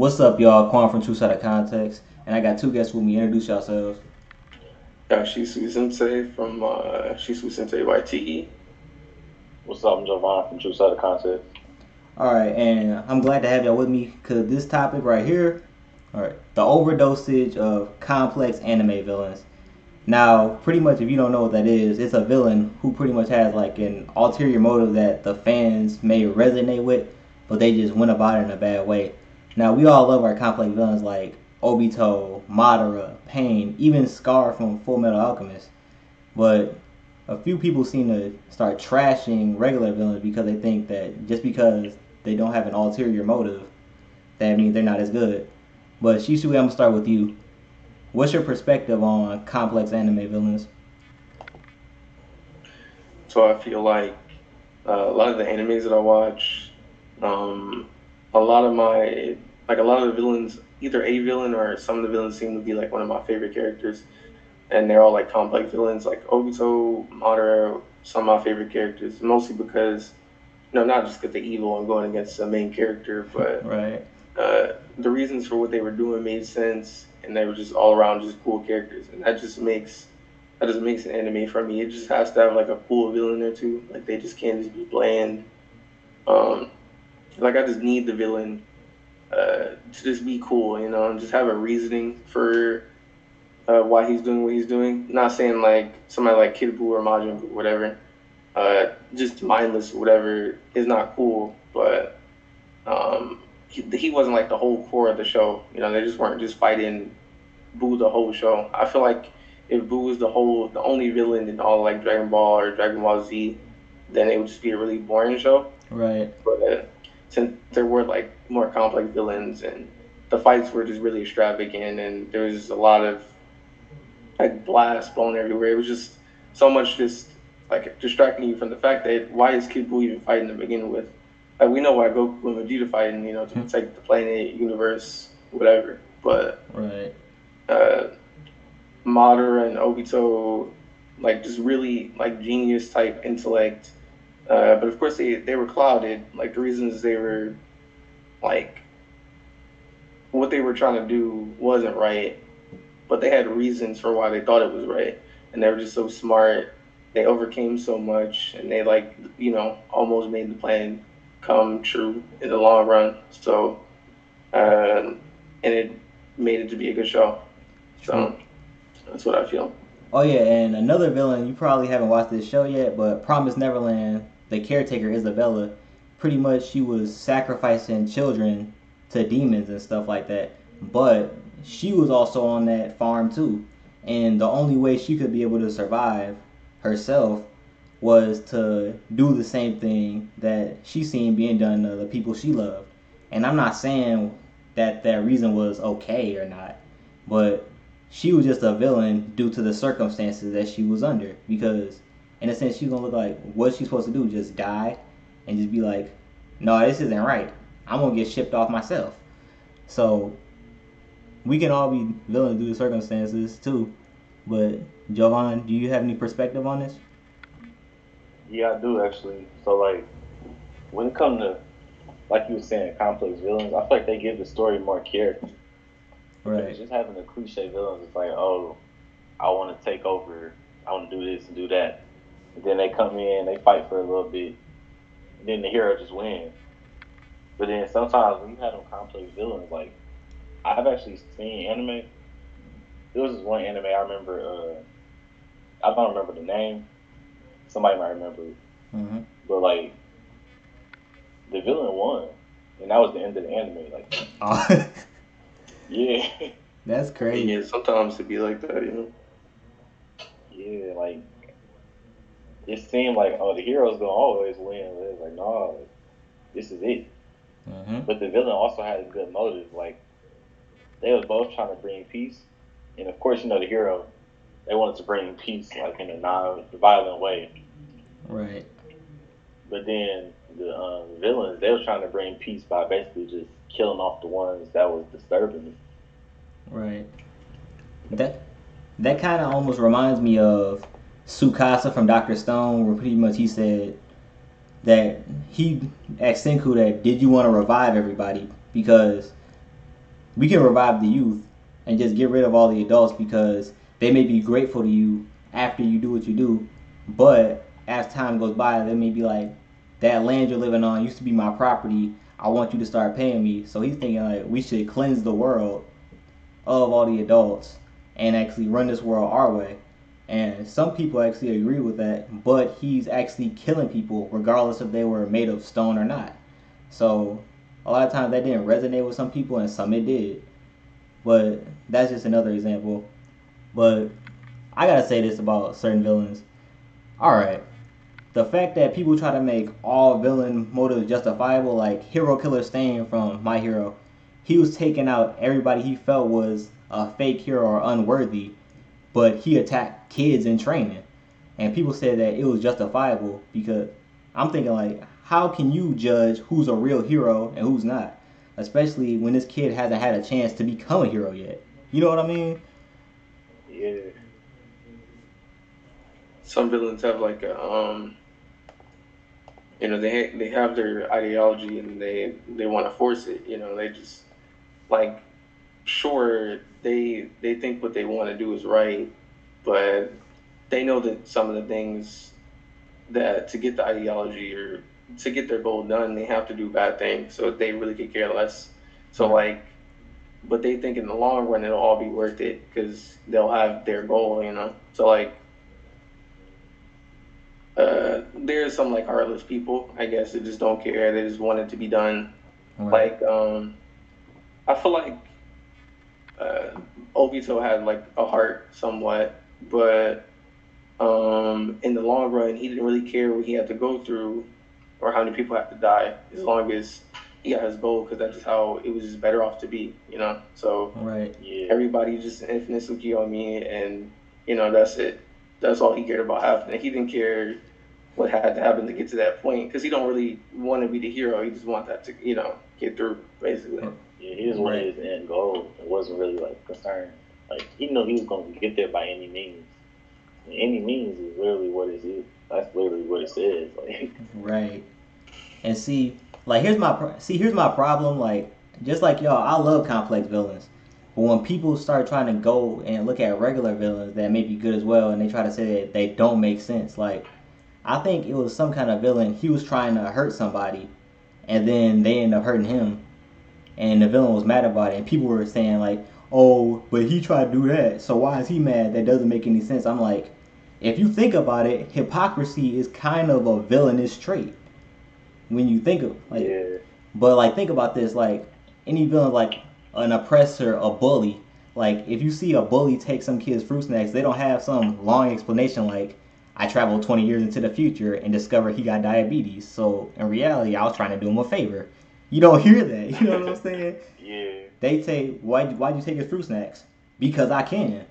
What's up, y'all? Quan from True Side of Context, and I got two guests with me. Introduce yourselves. Shisui Sensei from Shisui Sensei YTE. What's up? I'm Jovan from True Side of Context. All right, and I'm glad to have y'all with me because this topic right here, all right, the overdosage of complex anime villains. Now, pretty much, if you don't know what that is, it's a villain who pretty much has like an ulterior motive that the fans may resonate with, but they just went about it in a bad way. Now, we all love our complex villains like Obito, Madara, Pain, even Scar from Full Metal Alchemist. But a few people seem to start trashing regular villains because they think that just because they don't have an ulterior motive, that means they're not as good. But Shisui, I'm gonna start with you. What's your perspective on complex anime villains? So I feel like a lot of the animes that I watch, um, a lot of the villains, either a villain or some of the villains seem to be like one of my favorite characters, and they're all like complex villains, like Obito, Madara, some of my favorite characters, mostly because not just because they're evil and going against the main character, but Right. the reasons for what they were doing made sense, and they were just all around just cool characters, and that just makes an anime for me. It just has to have like a cool villain or two. Like they just can't just be bland. Um, like I just need the villain to just be cool, and just have a reasoning for why he's doing what he's doing. Not saying like somebody like Kid Buu or Majin Buu, whatever, just mindless or whatever is not cool, but he wasn't like the whole core of the show. They just weren't just fighting Boo the whole show. I feel like if Boo was the only villain in all like Dragon Ball or Dragon Ball Z, then it would just be a really boring show. Right. But since there were like more complex villains and the fights were just really extravagant and there was a lot of like blasts blown everywhere, it was just so much just like distracting you from the fact that why is Kid Buu even fighting to begin with? Like we know why Goku and Vegeta fighting, to protect the planet, universe, whatever. But Right. uh, Madara and Obito, like just really like genius type intellect. But of course they were clouded. Like the reasons they were like what they were trying to do wasn't right, but they had reasons for why they thought it was right, and they were just so smart. They overcame so much, and they like almost made the plan come true in the long run. So and it made it to be a good show. True. So that's what I feel. Oh yeah, and another villain, you probably haven't watched this show yet, but Promise Neverland, the caretaker Isabella, pretty much she was sacrificing children to demons and stuff like that. But she was also on that farm too. And the only way she could be able to survive herself was to do the same thing that she seen being done to the people she loved. And I'm not saying that that reason was okay or not, but she was just a villain due to the circumstances that she was under. Because in a sense, she's gonna look like what's she supposed to do? Just die and just be like, no, this isn't right. I'm gonna get shipped off myself. So we can all be villains due to circumstances too. But Jovan, do you have any perspective on this? Yeah, I do actually. So like, when it comes to like you were saying, complex villains, I feel like they give the story more character. Because Right. just having the cliche villains, it's like, oh, I want to take over, I want to do this and do that, and then they come in, they fight for a little bit, and then the hero just wins. But then sometimes when you have them complex villains, like I've actually seen anime. There was this one anime I remember. I don't remember the name. Somebody might remember it. Mm-hmm. But like the villain won, and that was the end of the anime. Like, Oh, yeah, that's crazy. Yeah, sometimes it be like that. yeah, like it seemed like oh the hero's gonna always win. But it's like no, like, this is it. Mm-hmm. But the villain also had a good motive. Like they was both trying to bring peace, and of course the hero they wanted to bring peace like in a non-violent way. Right. But then the villains they was trying to bring peace by basically just killing off the ones that was disturbing it. Right. That that kind of almost reminds me of Sukasa from Doctor Stone, where pretty much he said that he asked Senku that did you want to revive everybody because we can revive the youth and just get rid of all the adults because they may be grateful to you after you do what you do, but as time goes by, they may be like, that land you're living on used to be my property. I want you to start paying me. So he's thinking like we should cleanse the world of all the adults and actually run this world our way. And some people actually agree with that, but he's actually killing people regardless if they were made of stone or not. So a lot of times that didn't resonate with some people and some it did. But that's just another example. But I gotta say this about certain villains. Alright, the fact that people try to make all villain motives justifiable, like Hero Killer Stain from My Hero, he was taking out everybody he felt was a fake hero or unworthy, but he attacked kids in training. And people said that it was justifiable because I'm thinking like, how can you judge who's a real hero and who's not? Especially when this kid hasn't had a chance to become a hero yet. You know what I mean? Yeah. Some villains have like a they have their ideology and they want to force it. They just like sure they think what they want to do is right, but they know that some of the things that to get the ideology or to get their goal done, they have to do bad things. So they really could care less. So like, but they think in the long run it'll all be worth it because they'll have their goal. So like, there's some like heartless people, I guess, that just don't care. They just want it to be done. Right. Like, I feel like Obito had like a heart somewhat, but in the long run, he didn't really care what he had to go through or how many people have to die, as long as he got his goal, because that's just how it was just better off to be. So Right. Yeah. everybody just infinite Tsukiyomi, and that's it. That's all he cared about happening. He didn't care what had to happen to get to that point, because he don't really want to be the hero. He just want that to get through, basically. Yeah, he just wanted his end goal. It wasn't really like concerned. Like he knew he was going to get there by any means. And any means is literally what it is. That's literally what it says. Like Right. And see, like here's my problem. Like just like y'all, I love complex villains, but when people start trying to go and look at regular villains that may be good as well, and they try to say that they don't make sense, like I think it was some kind of villain. He was trying to hurt somebody, and then they end up hurting him, and the villain was mad about it, and people were saying like, "Oh, but he tried to do that, so why is he mad? That doesn't make any sense." I'm like, if you think about it, hypocrisy is kind of a villainous trait when you think of like. yeah, But like, think about this: like any villain, like an oppressor, a bully. Like if you see a bully take some kid's fruit snacks, they don't have some long explanation like, "I traveled 20 years into the future and discovered he got diabetes. So in reality, I was trying to do him a favor." You don't hear that. You know what I'm saying? yeah, They say, why'd you take his fruit snacks? Because I can.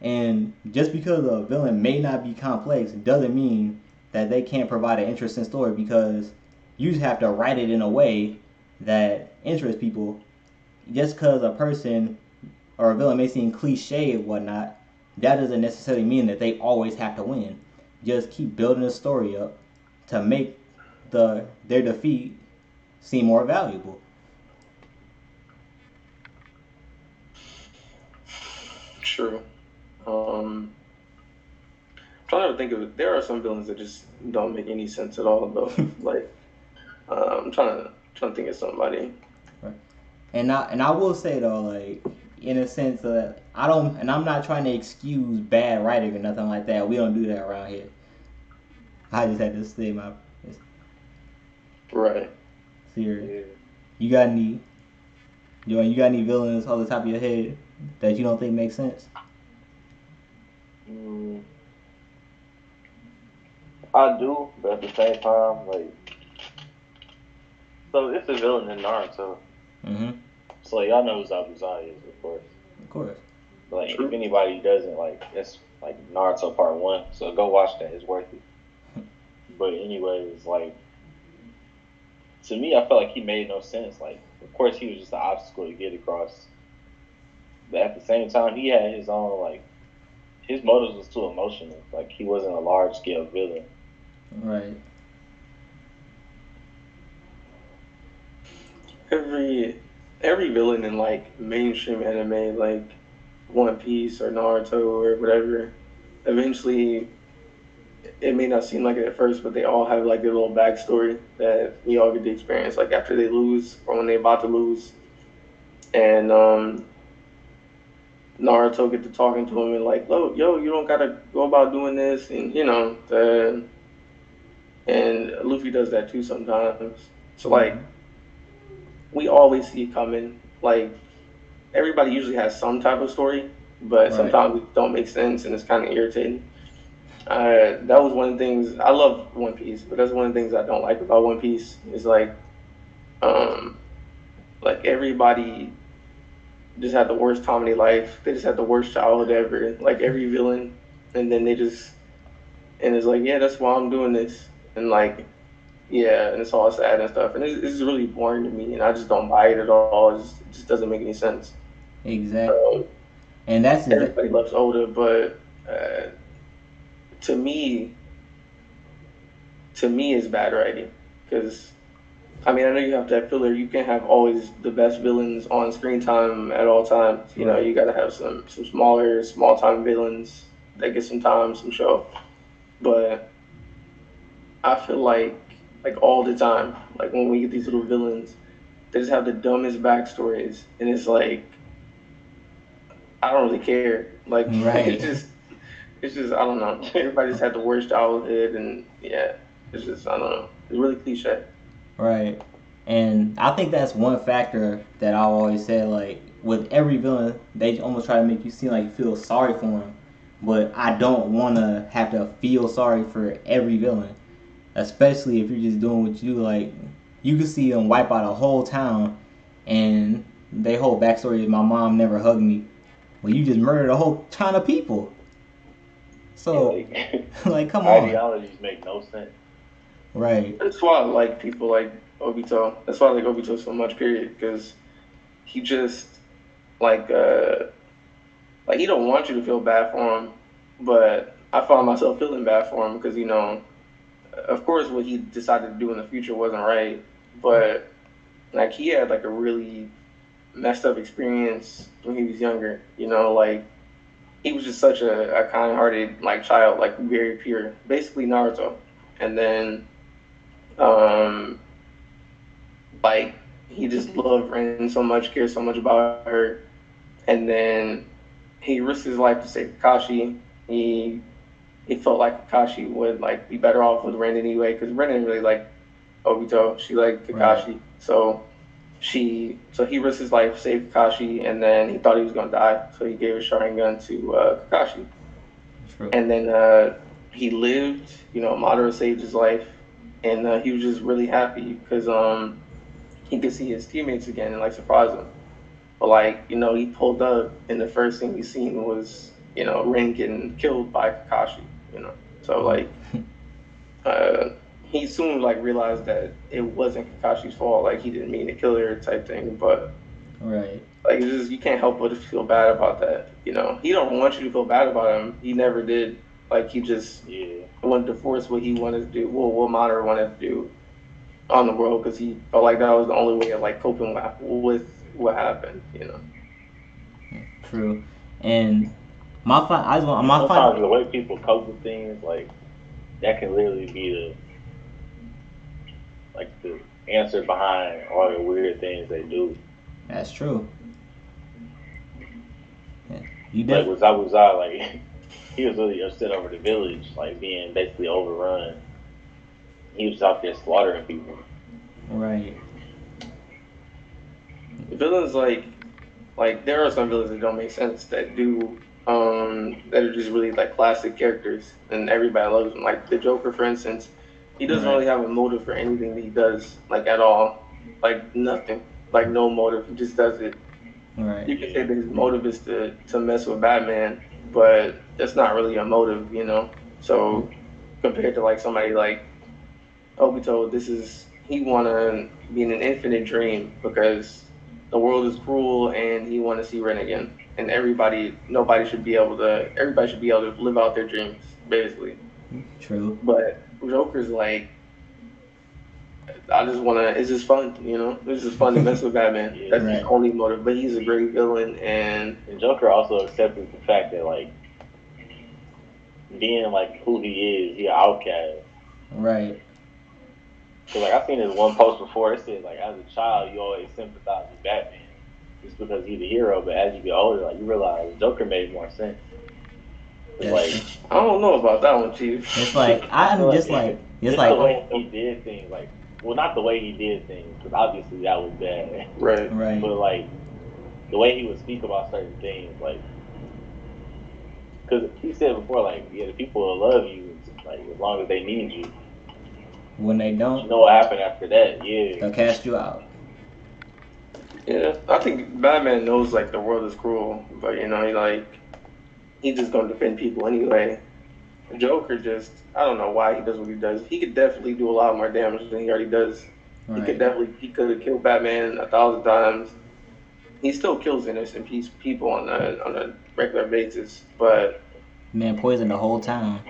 And just because a villain may not be complex doesn't mean that they can't provide an interesting story, because you just have to write it in a way that interests people. Just because a person or a villain may seem cliche and whatnot, that doesn't necessarily mean that they always have to win. Just keep building the story up to make their defeat seem more valuable. True. I'm trying to think of it. There are some villains that just don't make any sense at all, though. Like, I'm trying to think of somebody. Right. And I will say though, like in a sense that I don't, and I'm not trying to excuse bad writing or nothing like that. We don't do that around here. I just had to say my Right. serious. yeah. You got any? You got any villains off the top of your head that you don't think make sense? Mm, I do, but at the same time, like, so it's a villain in Naruto. Mm-hmm. So y'all know who Zabuzai is, of course. Of course. But like, True. if anybody doesn't, like, it's like Naruto Part 1, so go watch that. It's worth it. But anyways, like, to me, I felt like he made no sense. Like, of course, he was just an obstacle to get across. But at the same time, he had his own, like, his motives was too emotional. Like, he wasn't a large scale villain. Right. Every every villain in like mainstream anime, like One Piece or Naruto or whatever, eventually it may not seem like it at first, but they all have like their little backstory that we all get to experience, like after they lose or when they're about to lose. And Naruto get to talking to him and like, "Look, yo, you don't gotta go about doing this," and and Luffy does that too sometimes. So like, Mhm. we always see it coming. Like everybody usually has some type of story, but Right. sometimes it don't make sense and it's kind of irritating. That was one of the things I love One Piece, but that's one of the things I don't like about One Piece is um, like everybody just had the worst time of their life. They just had the worst childhood ever. Like every villain, and then they just and it's like, yeah, that's why I'm doing this, and like, yeah, and it's all sad and stuff, and it's really boring to me, and I just don't buy it at all. It just doesn't make any sense. Exactly. Um, And that's it. Everybody loves Oda, but to me, it's bad writing because I mean, I know you have to have filler. You can't have always the best villains on screen time at all times. You know, Right. you got to have some small time villains that get some time, some show. But I feel like all the time, like when we get these little villains, they just have the dumbest backstories, and it's like I don't really care. Like Right. it's just I don't know. Everybody just had the worst childhood, and yeah, it's just I don't know. It's really cliche. Right. And I think that's one factor that I always say, like, with every villain, they almost try to make you seem like you feel sorry for him. But I don't want to have to feel sorry for every villain, especially if you're just doing what you do. Like, you can see them wipe out a whole town, and their whole backstory is my mom never hugged me. Well, you just murdered a whole ton of people. Yeah, So, like like, come on. ideologies make no sense. Right. That's why I like people like Obito. That's why I like Obito so much. Period. Because he just like he don't want you to feel bad for him, but I found myself feeling bad for him because of course, what he decided to do in the future wasn't right, but like he had like a really messed up experience when he was younger. Like he was just such a kind-hearted like child, like very pure, basically Naruto. And then um like he just loved Ren so much, cared so much about her, and then he risked his life to save Kakashi. He felt like Kakashi would like be better off with Ren anyway, because Ren didn't really like Obito. She liked Right. Kakashi, so he risked his life, saved Kakashi, and then he thought he was gonna die, so he gave his Sharingan to Kakashi, True. and then he lived. Madara saved his life, and he was just really happy because he could see his teammates again and like surprise them. But like he pulled up, and the first thing he seen was Rin getting killed by Kakashi. So like uh, he soon like realized that it wasn't Kakashi's fault. Like he didn't mean to kill her type thing, but Right. like it's just you can't help but feel bad about that. He don't want you to feel bad about him. He never did. Like he just Yeah, wanted to force what he wanted to do. Well, what Madara wanted to do on the world because he felt like that was the only way of like coping with what happened. True. And I just want my sometimes final. the way people cope with things, like that can literally be the answer behind all the weird things they do. That's true. Yeah. You Like def. with Zabuza, like he was really upset over the village, like being basically overrun. He was out there slaughtering people. Right. Villains like there are some villains that don't make sense that are just really like classic characters and everybody loves them. Like the Joker, for instance, he doesn't Right. really have a motive for anything that he does, like at all, like nothing, like no motive. He just does it. Right. You can say Yeah, that his motive is to mess with Batman, but that's not really a motive. So compared to like somebody like Obito, he wanna be in an infinite dream because the world is cruel and he wanna see Ren again. And everybody should be able to live out their dreams, basically. True. But Joker's like I just want to. It's just fun, you know. It's just fun to mess with Batman. Yeah. That's his Right. only motive. But he's a great villain, and And Joker also accepted the fact that like being like who he is, he an outcast. Right. Cause like I seen this one post before. It said like as a child you always sympathize with Batman just because he's the hero, but as you get older, like you realize Joker made more sense. It's That's like true. I don't know about that one, Chief. It's like I feel I'm like just like it's just the like way he did things, like well, not the way he did things, because obviously that was bad. Right. right. But like the way he would speak about certain things, like because he said before, like yeah, the people will love you, like as long as they need you. When they But you don't, know what happened after that? Yeah, they'll cast you out. Yeah, I think Batman knows like the world is cruel, but you know, he just gonna defend people anyway. Joker just I don't know why he does what he does. He could definitely do a lot more damage than he already does. Right. He could have killed Batman 1,000 times. He still kills innocent people on a regular basis, but Man poisoned the whole town.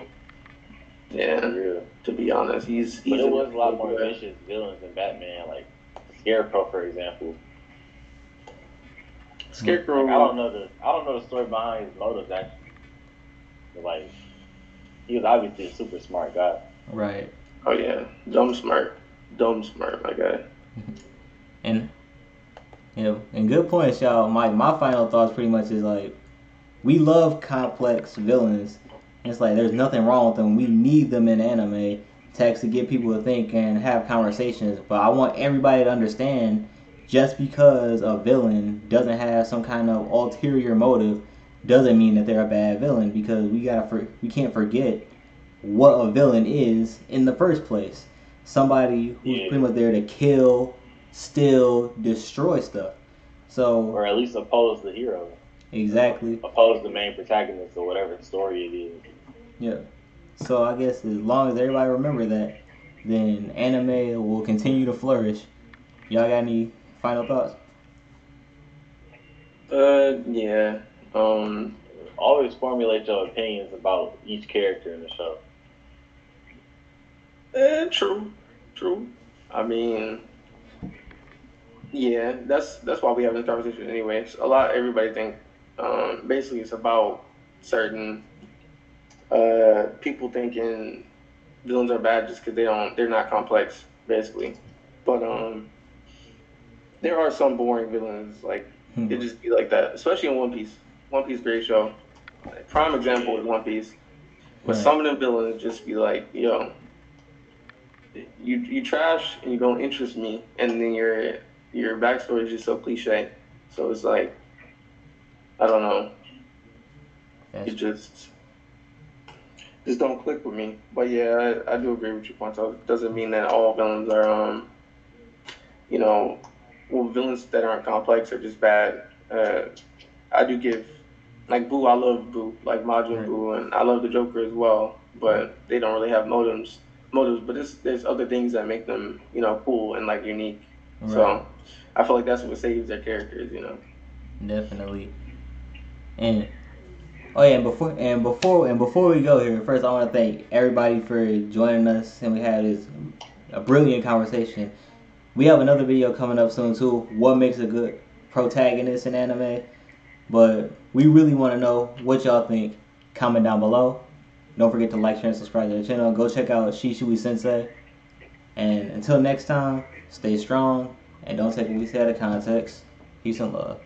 yeah, yeah. to be honest, But he's it a was a lot more good. vicious villains than Batman, like Scarecrow, for example. Like Scarecrow. I don't know the story behind his motives actually. But like he was obviously a super smart guy. Right. Oh yeah, dumb smart, my guy. And and good points, y'all. My final thoughts pretty much is like we love complex villains. It's like there's nothing wrong with them. We need them in anime to actually get people to think and have conversations. But I want everybody to understand just because a villain doesn't have some kind of ulterior motive doesn't mean that they're a bad villain because we can't forget what a villain is in the first place. Somebody who's Yeah. pretty much there to kill, steal, destroy stuff. So Or at least oppose the hero. exactly. Oppose the main protagonist or whatever story it is. Yeah. So I guess as long as everybody remember that, then anime will continue to flourish. Y'all got any final thoughts? Yeah. Um, Always formulate your opinions about each character in the show. true, true. I mean, yeah, that's why we have this conversation anyway. It's a lot. Everybody think, basically, it's about certain people thinking villains are bad just because they're not complex, basically. But there are some boring villains like it just be like that, especially in One Piece. One Piece, great show. Prime example is One Piece. But Right. some of them villains just be like, yo, you trash and you don't interest me, and then your backstory is just so cliche. So it's like I don't know, That's it just don't click with me. But yeah, I do agree with your point. So it doesn't mean that all villains are you know, well villains that aren't complex are just bad. I do give like Boo. I love Boo, like Majin right. Boo, and I love the Joker as well. But they don't really have motives. But there's other things that make them, you know, cool and like unique. Right. So I feel like that's what saves their characters, you know. Definitely. And oh yeah, and before we go here, first I want to thank everybody for joining us, and we had this a brilliant conversation. We have another video coming up soon too. What makes a good protagonist in anime? But we really want to know what y'all think. Comment down below. Don't forget to like, share, and subscribe to the channel. Go check out Shisui Sensei. And until next time, stay strong and don't take what we say out of context. Peace and love.